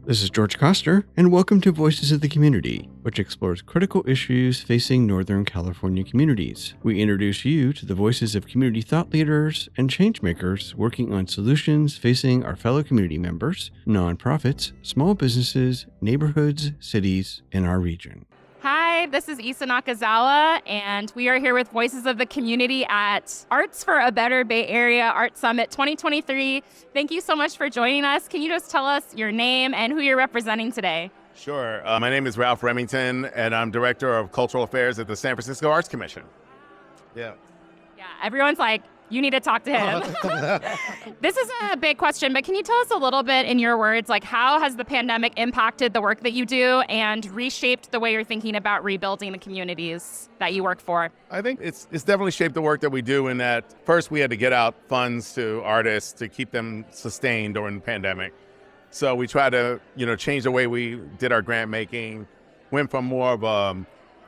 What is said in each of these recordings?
This is George Coster, and welcome to Voices of the Community, which explores critical issues facing Northern California communities. We introduce you to the voices of community thought leaders and changemakers working on solutions facing our fellow community members, nonprofits, small businesses, neighborhoods, cities, and our region. Hi, this is A.C.T. Nakazwa, and we are here with Voices of the Community at Arts for a Better Bay Area Art Summit 2023. Thank you so much for joining us. Can you just tell us your name and who you're representing today? Sure. My name is Ralph Remington, and I'm Director of Cultural Affairs at the San Francisco Arts Commission. Yeah, everyone's like, you need to talk to him. This is a big question, but can you tell us a little bit in your words, like how has the pandemic impacted the work that you do and reshaped the way you're thinking about rebuilding the communities that you work for? I think it's definitely shaped the work that we do in that first we had to get out funds to artists to keep them sustained during the pandemic. So we tried to, change the way we did our grant making, went from more of a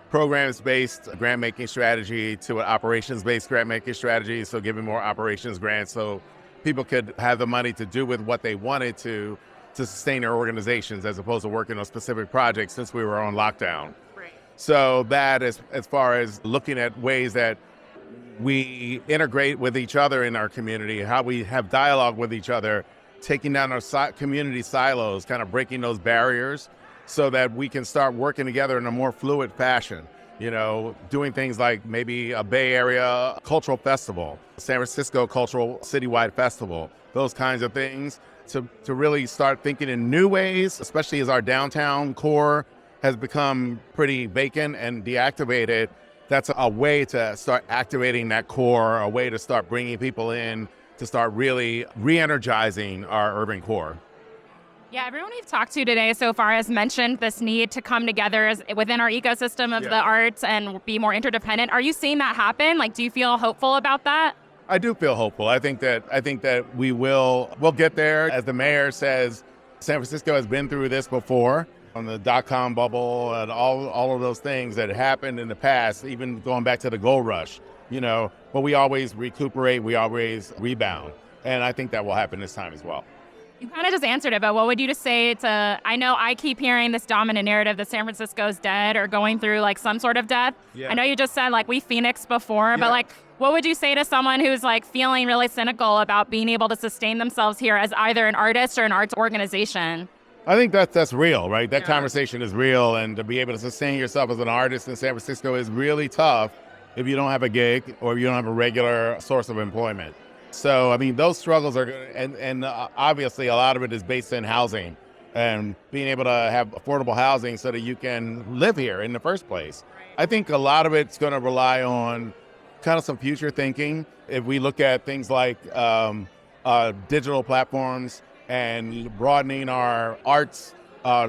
programs-based grant-making strategy to an operations-based grant-making strategy, so giving more operations grants so people could have the money to do with what they wanted to sustain their organizations as opposed to working on specific projects since we were on lockdown. Right. So that is as far as looking at ways that we integrate with each other in our community, how we have dialogue with each other, taking down our community silos, kind of breaking those barriers, so that we can start working together in a more fluid fashion, doing things like maybe a Bay Area cultural festival, San Francisco cultural citywide festival, those kinds of things to really start thinking in new ways, especially as our downtown core has become pretty vacant and deactivated. That's a way to start activating that core, a way to start bringing people in, to start really re-energizing our urban core. Yeah, everyone we've talked to today so far has mentioned this need to come together within our ecosystem of the arts and be more interdependent. Are you seeing that happen? Do you feel hopeful about that? I do feel hopeful. I think that we'll get there. As the mayor says, San Francisco has been through this before, on the dot-com bubble and all of those things that happened in the past, even going back to the gold rush, but we always recuperate, we always rebound. And I think that will happen this time as well. You kind of just answered it, but what would you just say to, I know I keep hearing this dominant narrative that San Francisco's dead or going through some sort of death. Yeah. I know you just said we phoenixed before, but what would you say to someone who's feeling really cynical about being able to sustain themselves here as either an artist or an arts organization? I think that's real, right? That conversation is real, and to be able to sustain yourself as an artist in San Francisco is really tough if you don't have a gig or if you don't have a regular source of employment. So, those struggles are good, and obviously a lot of it is based in housing and being able to have affordable housing so that you can live here in the first place. I think a lot of it's going to rely on kind of some future thinking. If we look at things like digital platforms and broadening our arts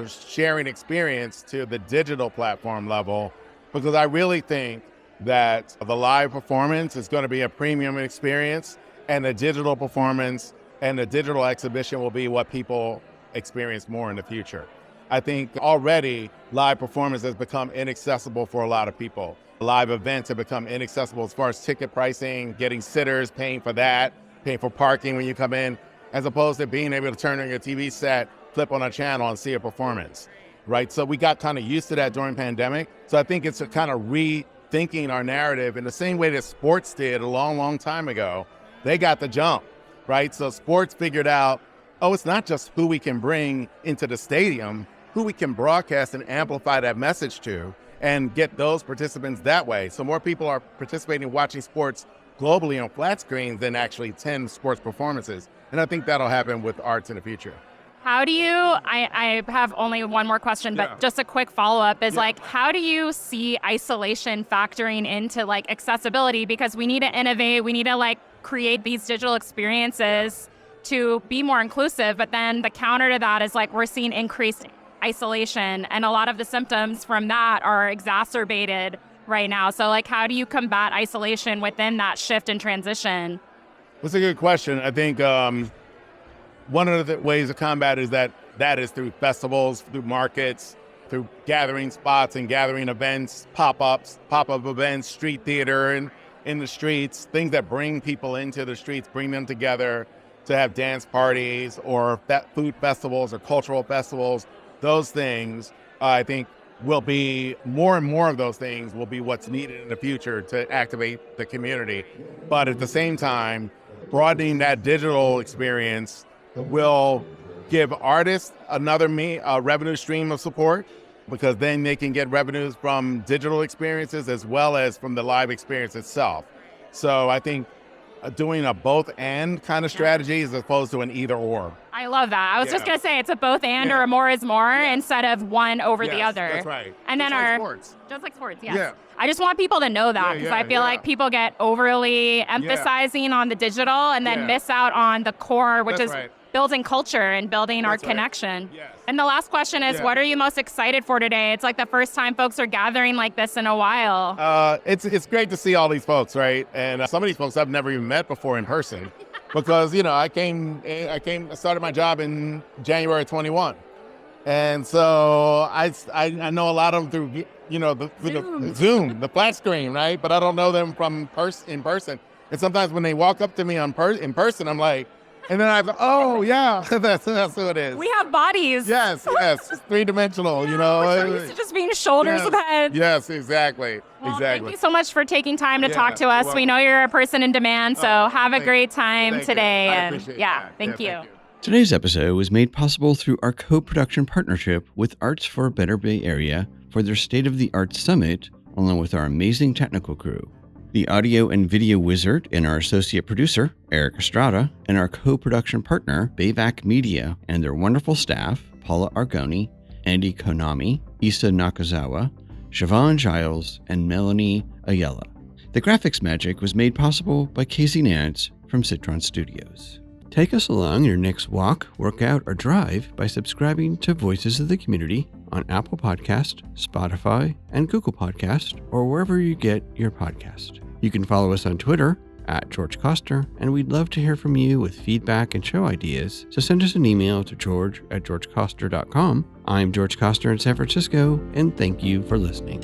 sharing experience to the digital platform level, because I really think that the live performance is going to be a premium experience, and the digital performance and the digital exhibition will be what people experience more in the future. I think already live performance has become inaccessible for a lot of people. Live events have become inaccessible as far as ticket pricing, getting sitters, paying for that, paying for parking when you come in, as opposed to being able to turn on your TV set, flip on a channel and see a performance, right? So we got kind of used to that during pandemic. So I think it's a kind of rethinking our narrative in the same way that sports did a long, long time ago. They got the jump, right? So sports figured out, it's not just who we can bring into the stadium, who we can broadcast and amplify that message to and get those participants that way. So more people are participating, watching sports globally on flat screens than actually 10 sports performances. And I think that'll happen with arts in the future. How do you, I have only one more question, but just a quick follow-up is how do you see isolation factoring into accessibility? Because we need to innovate, we need to create these digital experiences to be more inclusive, but then the counter to that is we're seeing increased isolation, and a lot of the symptoms from that are exacerbated right now. So how do you combat isolation within that shift and transition? That's a good question. I think one of the ways to combat is that is through festivals, through markets, through gathering spots and gathering events, pop-up events, street theater and in the streets, things that bring people into the streets, bring them together to have dance parties or food festivals or cultural festivals. Those things, I think, will be more and more of those things will be what's needed in the future to activate the community. But at the same time, broadening that digital experience will give artists another revenue stream of support, because then they can get revenues from digital experiences as well as from the live experience itself. So I think doing a both and kind of strategy as opposed to an either or. I love that. I was just going to say it's a both and or a more is more instead of one over the other. That's right. And then Just like sports, yes. Yeah. I just want people to know that, because I feel like people get overly emphasizing on the digital and then miss out on the core, which is building culture and building our connection. Yes. And the last question is, what are you most excited for today? It's like the first time folks are gathering like this in a while. It's great to see all these folks, right? And some of these folks I've never even met before in person, because I started my job in January 21, and so I know a lot of them through the Zoom, the flat screen, right? But I don't know them in person. And sometimes when they walk up to me in person, I'm like. And then I go, oh, yeah, that's who it is. We have bodies. Yes, it's three-dimensional, We're so used to just being shoulders of heads. Yes, exactly. Thank you so much for taking time to talk to us. We know you're a person in demand, so have a great time today. I appreciate that. Thank you. Today's episode was made possible through our co-production partnership with Arts for a Better Bay Area for their State of the Arts Summit, along with our amazing technical crew. The audio and video wizard and our associate producer, Eric Estrada, and our co-production partner, BAVC Media, and their wonderful staff, Paula Argoni, Andy Konami, Issa Nakazwa, Siobhan Giles, and Melanie Ayala. The graphics magic was made possible by Casey Nance from Citron Studios. Take us along your next walk, workout, or drive by subscribing to Voices of the Community on Apple Podcast, Spotify, and Google Podcast, or wherever you get your podcast. You can follow us on Twitter @George Coster, and we'd love to hear from you with feedback and show ideas, so send us an email to george@georgecoster.com. I'm George Coster in San Francisco, and thank you for listening.